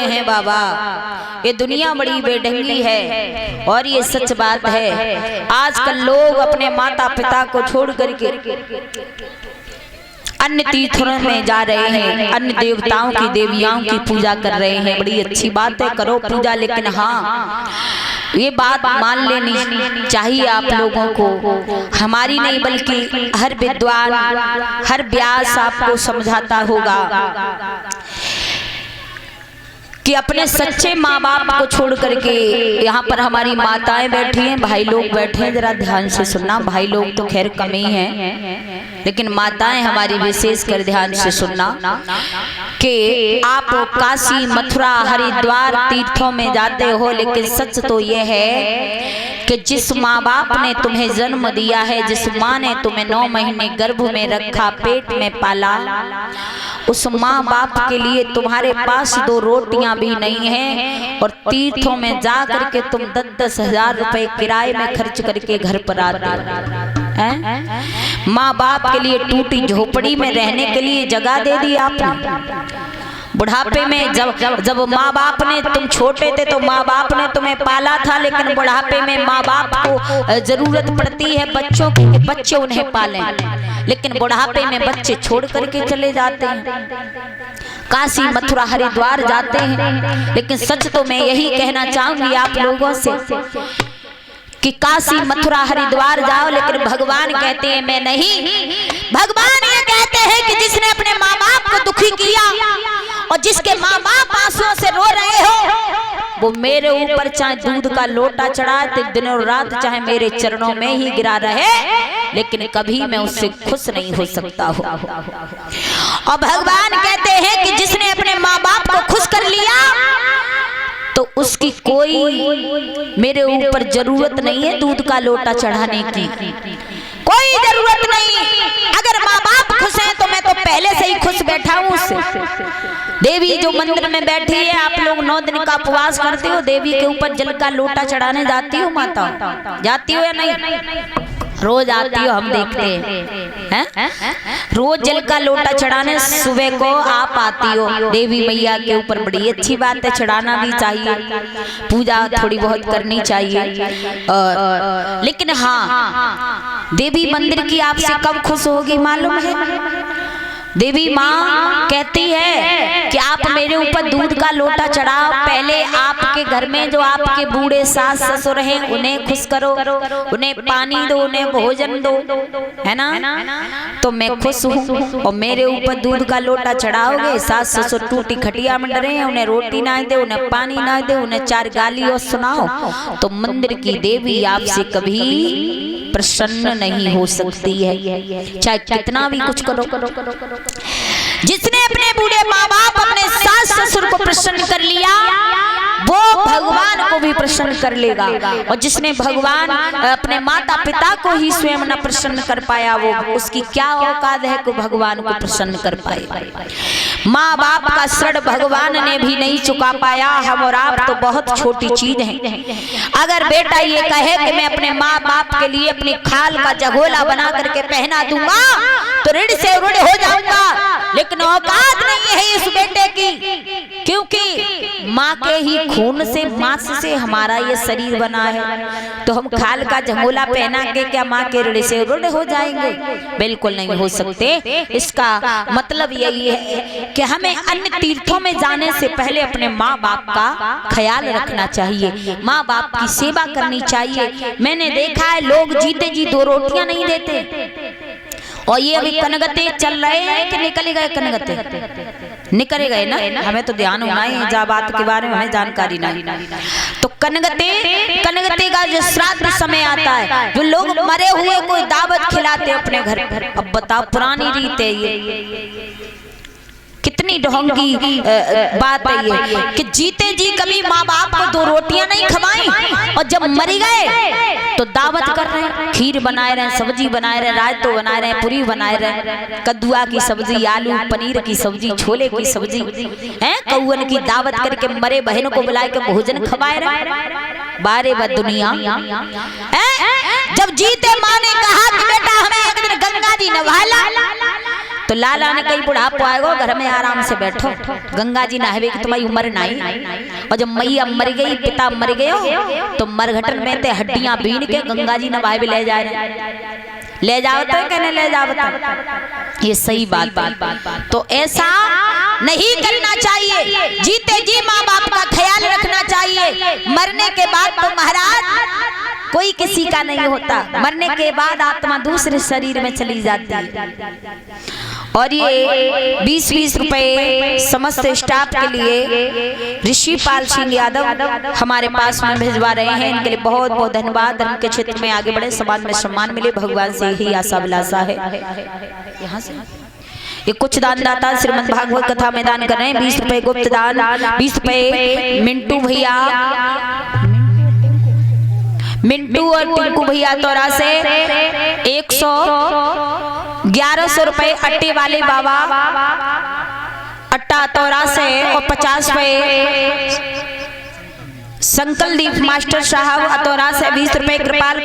हैं बाबा, ये दुनिया बड़ी बेढंगी है और ये सच बात है। आजकल लोग अपने माता पिता को छोड़ करके अन्य तीर्थों में जा रहे हैं, अन्य देवताओं की देवियाओं की पूजा कर रहे हैं। बड़ी अच्छी बात है, करो पूजा, लेकिन हाँ ये बात मान लेनी चाहिए आप लोगों को, हमारी नहीं बल्कि हर विद्वान हर व्यास आपको समझाता होगा कि अपने सच्चे माँ बाप को छोड़ करके, यहाँ पर हमारी माताएं बैठी हैं, भाई लोग बैठे हैं, जरा ध्यान से सुनना। भाई लोग तो खैर कम ही हैं, लेकिन माताएं हमारी विशेष कर ध्यान से सुनना कि आप काशी मथुरा हरिद्वार तीर्थों में जाते हो, लेकिन सच तो ये है कि जिस माँ बाप ने तुम्हें जन्म दिया है, जिस माँ ने तुम्हें 9 महीने गर्भ में रखा, पेट में पाला, उस माँ बाप के लिए तुम्हारे पास 2 रोटियां भी नहीं है और तीर्थों में जा करके तुम 10-10 हजार रुपए किराए में खर्च करके घर पर आते हो। माँ बाप के लिए टूटी झोपड़ी में रहने के लिए जगह दे दी आपने। बुढ़ापे में जब माँ बाप ने, तुम छोटे थे तो माँ बाप ने तुम्हें पाला था, लेकिन बुढ़ापे में माँ बाप को जरूरत पड़ती है बच्चों की, बच्चे उन्हें पालें, लेकिन बुढ़ापे में बच्चे छोड़ करके चले जाते हैं, काशी मथुरा हरिद्वार जाते हैं। लेकिन सच तो मैं यही कहना चाहूंगी आप लोगों से कि काशी मथुरा हरिद्वार जाओ, लेकिन भगवान कहते हैं मैं नहीं। भगवान ये कहते हैं कि जिसने अपने माँ बाप को दुखी किया और जिसके माँ बाप आंसुओं से रो रहे हो, वो मेरे ऊपर चाहे दूध का लोटा चढ़ाए तो दिन और रात चाहे मेरे चरणों में ही गिरा रहे, लेकिन कभी मैं उससे खुश नहीं हो सकता हूँ। और भगवान कहते हैं कि जिसने अपने माँ बाप को खुश कर लिया तो उसकी कोई मेरे ऊपर जरूरत नहीं है दूध का लोटा चढ़ाने की, कोई जरूरत नहीं। अगर माँ बाप खुश हैं तो मैं तो पहले से ही खुश बैठा हूँ उससे। देवी जो मंदिर में बैठी है, आप लोग 9 दिन का उपवास करते हो, देवी के ऊपर जल का लोटा चढ़ाने जाती हो माता? जाती हो या नहीं? रोज आती हो, हम देखते हैं, रोज जल का लोटा चढ़ाने सुबह को आप आती हो देवी मैया के ऊपर। बड़ी अच्छी बात है, चढ़ाना भी चाहिए, पूजा थोड़ी बहुत करनी चाहिए। लेकिन हाँ, देवी मंदिर की आपसे कब खुश होगी मालूम है? देवी माँ कहती है कि आप मेरे ऊपर दूध का लोटा चढ़ाओ, पहले आपके घर में जो आपके बूढ़े सास ससुर हैं उन्हें खुश करो, उन्हें पानी दो, उन्हें भोजन दो, है ना? तो मैं खुश हूँ। और मेरे ऊपर दूध का लोटा चढ़ाओगे, सास ससुर टूटी खटिया में डरे हैं, उन्हें रोटी ना दे, उन्हें पानी ना दे, उन्हें 4 गाली और सुनाओ, तो मंदिर की देवी आपसे कभी प्रसन्न नहीं हो सकती है, चाहे कितना भी कुछ करो। जिसने अपने बूढ़े माँ बाप, अपने सास ससुर को प्रसन्न कर लिया, वो भगवान को भी प्रसन्न कर लेगा। और जिसने भगवान अपने माता पिता को ही स्वयं न प्रसन्न कर पाया, वो उसकी क्या औकात है कि भगवान को प्रसन्न कर पाए। माँ बाप का ऋण भगवान ने भी नहीं चुका पाया, हम और आप तो बहुत छोटी चीज हैं। अगर बेटा ये कहे कि मैं अपने माँ बाप के लिए अपनी खाल का जगोला बना करके पहना दूंगा तो ऋण से ऋण हो जाऊंगा, लेकिन औकात नहीं है इस बेटे की, क्योंकि माँ के ही खून से मांस से हमारा ये शरीर बना है। तो हम खाल का जगोला पहना के क्या माँ के ऋण से ऋण हो जाएंगे? बिल्कुल नहीं हो सकते। इसका मतलब यही है कि हमें अन्य तीर्थों में जाने से पहले अपने माँ बाप का ख्याल रखना चाहिए, माँ बाप की सेवा करनी चाहिए। मैंने देखा है लोग जीते जी 2 रोटियां नहीं देते। और ये अभी कनगते चल रहे हैं कि निकल गए? कनगते निकल गए ना, हमें तो ध्यान होना है, जा बात के बारे में हमें जानकारी नहीं। तो कनगते का जो श्राद्ध समय आता है, जो लोग मरे हुए को दावत खिलाते अपने घर पर। अब बताओ, पुरानी रीत है ये, कितनी ढोंगी बात है ये कि जीते जी कभी माँ बाप को 2 रोटियां नहीं खवाई और जब मर गए तो दावत कर रहे हैं, खीर बनाए रहे, सब्जी बनाए रहे, रायतो बनाए रहे, पूरी बनाए रहे, कद्दुआ की सब्जी, आलू पनीर की सब्जी, छोले की सब्जी, कौअन की दावत करके मरे बहनों को बुला के भोजन खवाए रहे। बारे बद दुनिया, जब जीते माँ ने कहा कि बेटा हमें एक दिन गंगा जी नवाला, तो लाला ने कही बुढ़ापो आएगो घर में आराम से बैठो, गंगा जी नहावे की तुम्हारी उम्र नहीं। और जब मैया मर गई, पिता मर गयो, तो मरघटन में ते हड्डियां बीन के गंगा जी नहावे ले जा रहे। ले जाओ तो कहने ले जाओ तो ये सही बात। तो ऐसा नहीं करना चाहिए, जीते जी माँ बाप का ख्याल रखना चाहिए। मरने के बाद तो महाराज कोई किसी का नहीं होता, मरने के बाद आत्मा दूसरे शरीर में चली जाती है। और ये 20-20 रुपए समस्त स्टाफ के लिए ऋषिपाल सिंह यादव हमारे पास में भिजवा रहे हैं। इनके लिए बहुत बहुत धन्यवाद। धर्म के क्षेत्र में आगे बढ़े, समाज में सम्मान मिले, भगवान से ही आशा विलासा है। यहाँ से ये कुछ दानदाता श्रीमद् भागवत कथा में दान कर रहे हैं। 20 रुपए गुप्त दान, 20 रुपए मिंटू भैया, मिंटू और टिंकू भैया तोरा से 1100 रुपए अट्टे वाले बाबा अट्टा तोरा से, और 50 रुपए संकलदीप मास्टर साहब अतोरा से, 20 रुपए कृपाल